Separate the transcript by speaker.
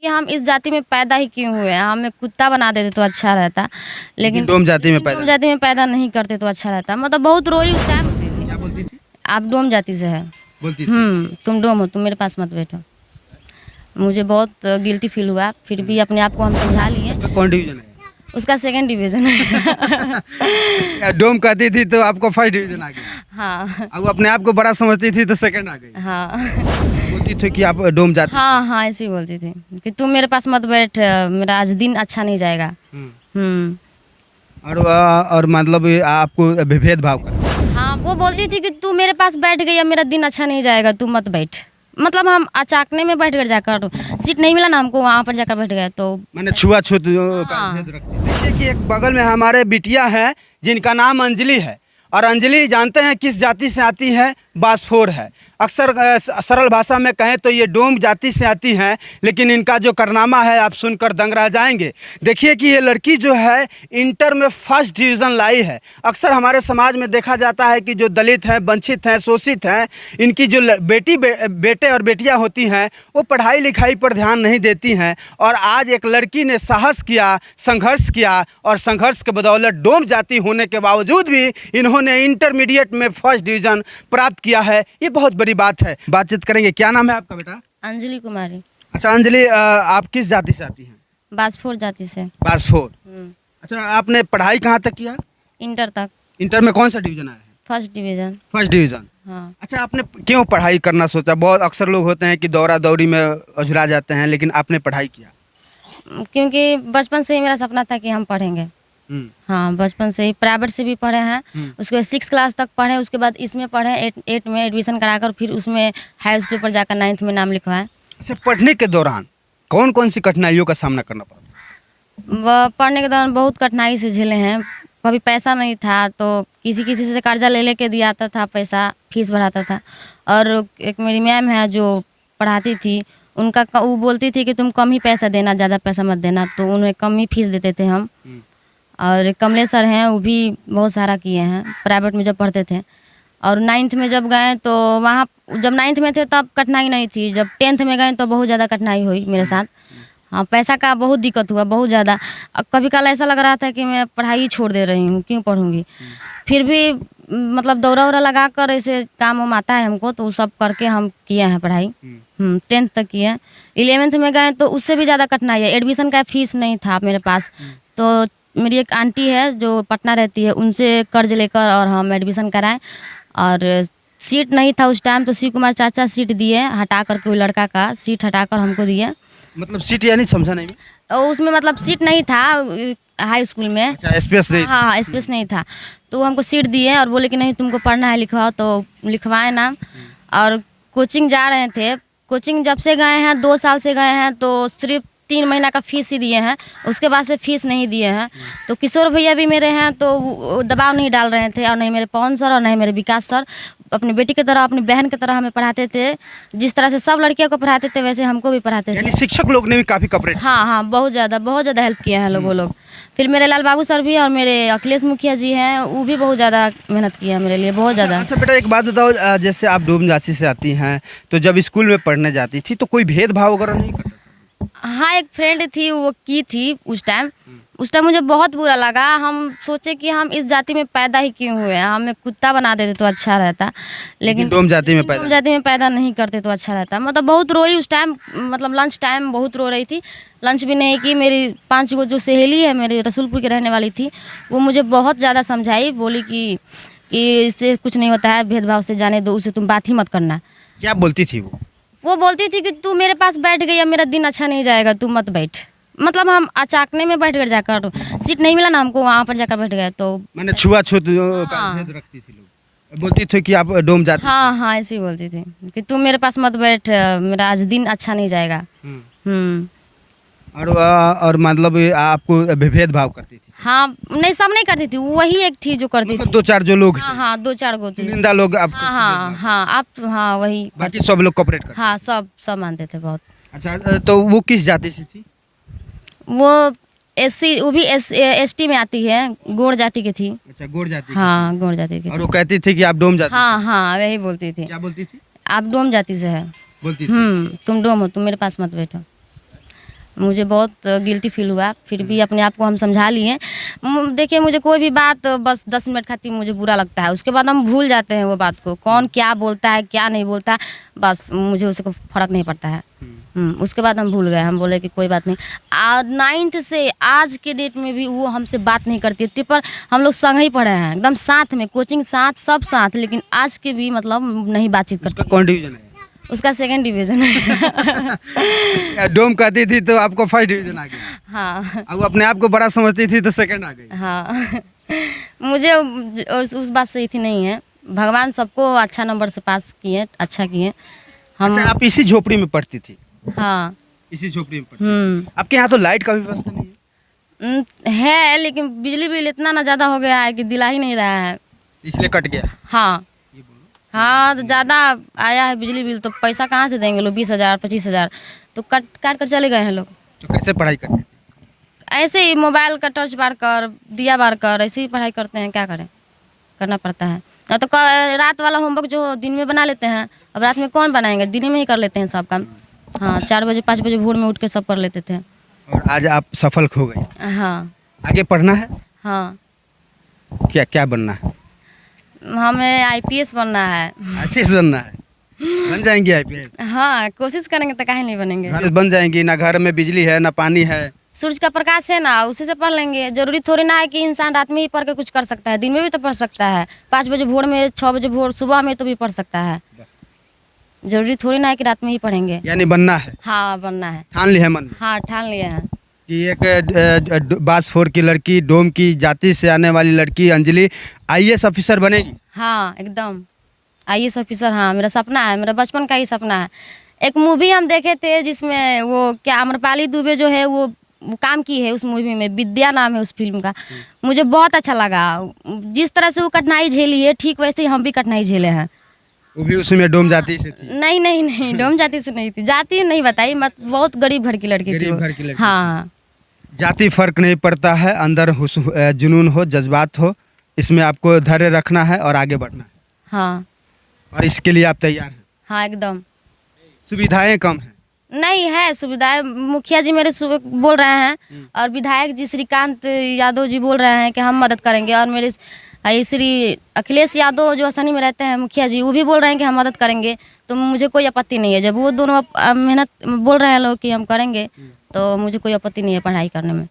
Speaker 1: कि हम इस जाति में पैदा ही क्यों हुए हैं, हमें कुत्ता बना देते तो अच्छा रहता, लेकिन
Speaker 2: डोम जाति में
Speaker 1: डोम जाति में पैदा नहीं करते तो अच्छा रहता। मतलब बहुत रोई उस टाइम।
Speaker 2: क्या बोलती थी?
Speaker 1: आप डोम जाति से है,
Speaker 2: बोलती थी।
Speaker 1: तुम डोम हो, तुम मेरे पास मत बैठो। मुझे बहुत गिल्टी फील हुआ, फिर भी अपने आप को हम समझा लिए।
Speaker 2: उसका कौन डिवीजन है?
Speaker 1: उसका 2nd डिवीज़न है।
Speaker 2: डोम कहती थी तो आपको फर्स्ट डिवीजन आ गया।
Speaker 1: हाँ
Speaker 2: अब अपने आप को बड़ा समझती थी तो सेकंड आ गई।
Speaker 1: हाँ
Speaker 2: बोलती थी कि आप डोम जाति।
Speaker 1: हाँ हाँ, ऐसे ही बोलती थी कि तुम मेरे पास मत बैठ, मेरा आज दिन अच्छा नहीं जाएगा।
Speaker 2: और मतलब ये आपको भेदभाव कर।
Speaker 1: हाँ, वो बोलती थी कि तू मेरे पास बैठ गई, अब मेरा दिन अच्छा नहीं जाएगा, तू मत बैठ। मतलब हम अचाकने में बैठ कर जाकर, सीट नहीं मिला ना हमको, वहाँ पर जाकर बैठ गए तो
Speaker 2: मैंने छुआछूत का
Speaker 1: हाँ।
Speaker 2: भेद रखती। देखिए कि एक बगल में हमारे बिटिया है जिनका नाम अंजलि है, और अंजलि जानते हैं किस जाति से आती है? बासफोर है। अक्सर सरल भाषा में कहें तो ये डोम जाति से आती हैं, लेकिन इनका जो कारनामा है आप सुनकर दंग रह जाएंगे। देखिए कि ये लड़की जो है इंटर में फर्स्ट डिवीज़न लाई है। अक्सर हमारे समाज में देखा जाता है कि जो दलित हैं, वंचित हैं, शोषित हैं, इनकी जो बेटे और बेटियां होती हैं वो पढ़ाई लिखाई पर ध्यान नहीं देती हैं, और आज एक लड़की ने साहस किया, संघर्ष किया, और संघर्ष के बदौलत डोम जाति होने के बावजूद भी इन्होंने इंटरमीडिएट में फर्स्ट डिवीज़न प्राप्त किया है। ये बहुत बड़ी बात है। बातचीत करेंगे। क्या नाम है आपका बेटा?
Speaker 1: अंजलि कुमारी।
Speaker 2: अच्छा अंजलि, आप किस जाति से आती हैं?
Speaker 1: बासफोर जाति से।
Speaker 2: बासफोर। अच्छा, आपने पढ़ाई कहाँ तक किया?
Speaker 1: इंटर तक।
Speaker 2: इंटर में कौन सा डिवीजन आया है?
Speaker 1: First division.
Speaker 2: First division.
Speaker 1: हाँ।
Speaker 2: अच्छा, आपने क्यों पढ़ाई करना सोचा? बहुत अक्सर लोग होते हैं कि दौरा दौरी में उझला जाते हैं, लेकिन आपने पढ़ाई किया।
Speaker 1: क्योंकि बचपन से ही मेरा सपना था कि हम पढ़ेंगे। हाँ, बचपन से ही प्राइवेट से भी पढ़े हैं, उसके बाद 6 क्लास तक पढ़े, उसके बाद इसमें पढ़े, 8 में एडमिशन कराकर फिर उसमें हाई स्कूल पर जाकर 9th में नाम लिखवाए।
Speaker 2: अच्छा, पढ़ने के दौरान कौन कौन सी कठिनाइयों का सामना करना पड़ा?
Speaker 1: पढ़ने के दौरान बहुत कठिनाई से झेले हैं। कभी पैसा नहीं था तो किसी से कर्जा ले लेके दिया आता था, पैसा फीस भराता था। और एक मेरी मैम है जो पढ़ाती थी, उनका वो बोलती थी कि तुम कम ही पैसा देना, ज़्यादा पैसा मत देना, तो उन्हें कम ही फीस देते थे हम। और कमले सर हैं, वो भी बहुत सारा किए हैं प्राइवेट में जब पढ़ते थे। और 9th में जब गए तो वहाँ, जब 9th में थे तब कठिनाई नहीं थी, जब 10th में गए तो बहुत ज़्यादा कठिनाई हुई मेरे साथ। हाँ, पैसा का बहुत दिक्कत हुआ, बहुत ज़्यादा। कभी कल ऐसा लग रहा था कि मैं पढ़ाई ही छोड़ दे रही हूँ, क्यों पढ़ूँगी। फिर भी मतलब दौरा वौरा लगा कर ऐसे काम वाम आता है हमको, तो वो सब करके हम किए हैं पढ़ाई। 10th तक किए। 11th में गए तो उससे भी ज़्यादा कठिनाई है, एडमिशन का फीस नहीं था मेरे पास। तो मेरी एक आंटी है जो पटना रहती है, उनसे कर्ज लेकर और हम एडमिशन कराएं, और सीट नहीं था उस टाइम, तो शिव कुमार चाचा सीट दिए, हटा कर के, वो लड़का का सीट हटाकर हमको दिए।
Speaker 2: मतलब सीट यानी समझा नहीं मैं।
Speaker 1: और उसमें मतलब सीट नहीं था हाई स्कूल में।
Speaker 2: अच्छा, स्पेस नहीं।
Speaker 1: हाँ, स्पेस नहीं था, तो हमको सीट दिए और बोले कि नहीं तुमको पढ़ना है, लिखवाओ, तो लिखवाए नाम। और कोचिंग जा रहे थे, कोचिंग जब से गए हैं 2 साल से गए हैं, तो सिर्फ 3 महीना का फीस ही दिए हैं, उसके बाद से फीस नहीं दिए हैं। तो किशोर भैया भी मेरे हैं, तो वो दबाव नहीं डाल रहे थे, और नहीं मेरे पवन सर और नहीं मेरे विकास सर, अपनी बेटी की तरह, अपनी बहन की तरह हमें पढ़ाते थे। जिस तरह से सब लड़कियों को पढ़ाते थे वैसे हमको भी पढ़ाते थे।
Speaker 2: यानी शिक्षक लोग ने भी काफ़ी कपरेट।
Speaker 1: हाँ हाँ, बहुत ज़्यादा हेल्प किए हैं वो लोग। फिर मेरे लाल बाबू सर भी और मेरे अखिलेश मुखिया जी हैं, वो भी बहुत ज़्यादा मेहनत किए हैं मेरे लिए, बहुत ज़्यादा।
Speaker 2: अच्छा बेटा, एक बात बताओ, जैसे आप डोम जाति से आती हैं, तो जब स्कूल में पढ़ने जाती थी तो कोई भेदभाव वगैरह नहीं करता?
Speaker 1: हाँ, एक फ्रेंड थी, वो की थी उस टाइम मुझे बहुत बुरा लगा। हम सोचे कि हम इस जाति में पैदा ही क्यों हुए हैं, हमें कुत्ता बना देते तो अच्छा रहता, लेकिन
Speaker 2: डोम जाति में
Speaker 1: पैदा नहीं करते तो अच्छा रहता। मतलब बहुत रोई उस टाइम, मतलब लंच टाइम बहुत रो रही थी, लंच भी नहीं की। मेरी 5 गो जो सहेली है मेरी रसूलपुर की रहने वाली थी, वो मुझे बहुत ज़्यादा समझाई, बोली कि इससे कुछ नहीं होता है, भेदभाव से जाने दो, उसे तुम बात ही मत करना।
Speaker 2: क्या बोलती थी वो
Speaker 1: बोलती थी कि तू मेरे पास बैठ गई, अब मेरा दिन अच्छा नहीं जाएगा, तू मत बैठ। मतलब हम अचाकने में बैठ कर जाकर, सीट नहीं मिला ना हमको, वहाँ पर जाकर बैठ गए तो
Speaker 2: मैंने छुआछूत का भेद रखती थी। लोग बोलती थी कि आप डोम जाति।
Speaker 1: हाँ, ऐसे ही बोलती थी कि तू मेरे पास मत बैठ, मेरा आज दिन अच्छा नहीं जाएगा।
Speaker 2: और मतलब आपको भेदभाव करती थी?
Speaker 1: हाँ, नहीं, सब नहीं करती थी, वही एक थी जो करती थी।
Speaker 2: 2-4 जो लोग।
Speaker 1: हाँ, 2-4 गो थी।
Speaker 2: निंदा लोग आप।
Speaker 1: हाँ, आप, हाँ, वही।
Speaker 2: बाकी सब लोग कॉपरेट करते?
Speaker 1: हाँ, सब मानते थे बहुत।
Speaker 2: अच्छा, तो वो किस जाति से थी?
Speaker 1: वो SC, वो भी ST में आती है, गोड़ जाति की थी।
Speaker 2: अच्छा, गोड़ जाति।
Speaker 1: हाँ, गोड़ जाति की।
Speaker 2: और वो कहती थी कि आप डोम जाति।
Speaker 1: हाँ, वही बोलती थी।
Speaker 2: क्या बोलती थी?
Speaker 1: आप डोम जाति से है,
Speaker 2: बोलती थी।
Speaker 1: तुम डोम हो, तुम मेरे पास मत बैठो। मुझे बहुत गिल्टी फील हुआ, फिर भी अपने आप को हम समझा लिए। देखिए मुझे कोई भी बात बस 10 मिनट खातिर मुझे बुरा लगता है, उसके बाद हम भूल जाते हैं वो बात को, कौन क्या बोलता है क्या नहीं बोलता है, बस मुझे उसको फ़र्क नहीं पड़ता है। उसके बाद हम भूल गए, हम बोले कि कोई बात नहीं। 9th से आज के डेट में भी वो हमसे बात नहीं करती थी, पर हम लोग संग ही पढ़े हैं, एकदम साथ में, कोचिंग साथ, सब साथ, लेकिन आज के भी मतलब नहीं बातचीत करते।
Speaker 2: उसका कौन डिवीजन है?
Speaker 1: उसका 2nd डिवीज़न है।
Speaker 2: डोम कहती थी तो आपको 1st डिवीजन आ गया।
Speaker 1: हाँ
Speaker 2: अब अपने आप को बड़ा समझती थी तो 2nd आ गई।
Speaker 1: हाँ। मुझे उस बात से थी नहीं है, भगवान सबको अच्छा नंबर से पास किए, अच्छा किए हम।
Speaker 2: अच्छा, आप इसी झोपड़ी में पढ़ती थी?
Speaker 1: हाँ।
Speaker 2: इसी झोपड़ी में पढ़ती थी। आपके यहाँ तो लाइट का भी व्यवस्था नहीं है?
Speaker 1: है, लेकिन बिजली बिल इतना ना ज़्यादा हो गया है कि दिला ही नहीं रहा है,
Speaker 2: इसलिए कट गया।
Speaker 1: हाँ हाँ, तो ज़्यादा आया है बिजली बिल, तो पैसा कहाँ से देंगे लोग, 20,000 25,000, तो काट कर चले गए हैं लोग।
Speaker 2: तो कैसे पढ़ाई करते थे?
Speaker 1: ऐसे ही मोबाइल का टॉर्च बार कर, दिया बार कर, ऐसे ही पढ़ाई करते हैं, क्या करें, करना पड़ता है। तो रात वाला होमवर्क जो दिन में बना लेते हैं, अब रात में कौन बनाएंगे, दिन में ही कर लेते हैं सब काम। हाँ, 4 बजे 5 बजे भोर में उठ के सब कर लेते थे।
Speaker 2: और आज आप सफल हो गए।
Speaker 1: हाँ
Speaker 2: आगे पढ़ना है?
Speaker 1: हाँ,
Speaker 2: क्या क्या बनना है?
Speaker 1: हमें IPS बनना है।
Speaker 2: आईपीएस बनना है? बन जाएंगी आईपीएस?
Speaker 1: हाँ, कोशिश करेंगे तो काहे नहीं बनेंगे।
Speaker 2: घर बन जाएंगी ना, घर में बिजली है ना पानी है।
Speaker 1: सूरज का प्रकाश है ना, उसी से पढ़ लेंगे। जरूरी थोड़ी ना है कि इंसान रात में ही पढ़ के कुछ कर सकता है, दिन में भी तो पढ़ सकता है। 5 बजे भोर में, 6 बजे भोर सुबह में तो भी पढ़ सकता है। जरूरी थोड़ी ना है कि रात में ही पढ़ेंगे।
Speaker 2: यानी बनना है?
Speaker 1: हाँ, बनना है।
Speaker 2: ठान ली है मन में?
Speaker 1: हाँ, ठान लिए हैं।
Speaker 2: कि एक बासफोर की लड़की, डोम की जाति से आने वाली लड़की अंजलि आईएएस ऑफिसर बनेगी।
Speaker 1: हाँ, एकदम IAS ऑफिसर। हाँ, मेरा सपना है, मेरा बचपन का ही सपना है। एक मूवी हम देखे थे जिसमें वो क्या आम्रपाली दुबे जो है वो काम की है, उस मूवी में विद्या नाम है उस फिल्म का। मुझे बहुत अच्छा लगा, जिस तरह से वो कठिनाई झेली है, ठीक वैसे ही हम भी कठिनाई झेले हैं।
Speaker 2: वो भी उसमें डोम जाति से थी?
Speaker 1: नहीं नहीं नहीं, डोम जाति से नहीं थी, जाति नहीं बताई, मत बहुत गरीब घर की लड़की थी।
Speaker 2: गरीब घर की लड़की।
Speaker 1: हाँ,
Speaker 2: जाति फर्क नहीं पड़ता है, अंदर जुनून हो, जज्बात हो, इसमें आपको धैर्य रखना है और आगे बढ़ना है।
Speaker 1: हाँ
Speaker 2: और इसके लिए आप तैयार हैं?
Speaker 1: हाँ, एकदम।
Speaker 2: सुविधाएं कम हैं?
Speaker 1: नहीं है सुविधाएं, मुखिया जी मेरे बोल रहे हैं, और विधायक जी श्रीकांत यादव जी बोल रहे हैं कि हम मदद करेंगे, और मेरे श्री अखिलेश यादव जो असनी में रहते हैं मुखिया जी, वो भी बोल रहे हैं कि हम मदद करेंगे। तो मुझे कोई आपत्ति नहीं है, जब वो दोनों मेहनत बोल रहे हैं लोग कि हम करेंगे, तो मुझे कोई आपत्ति नहीं है पढ़ाई करने में।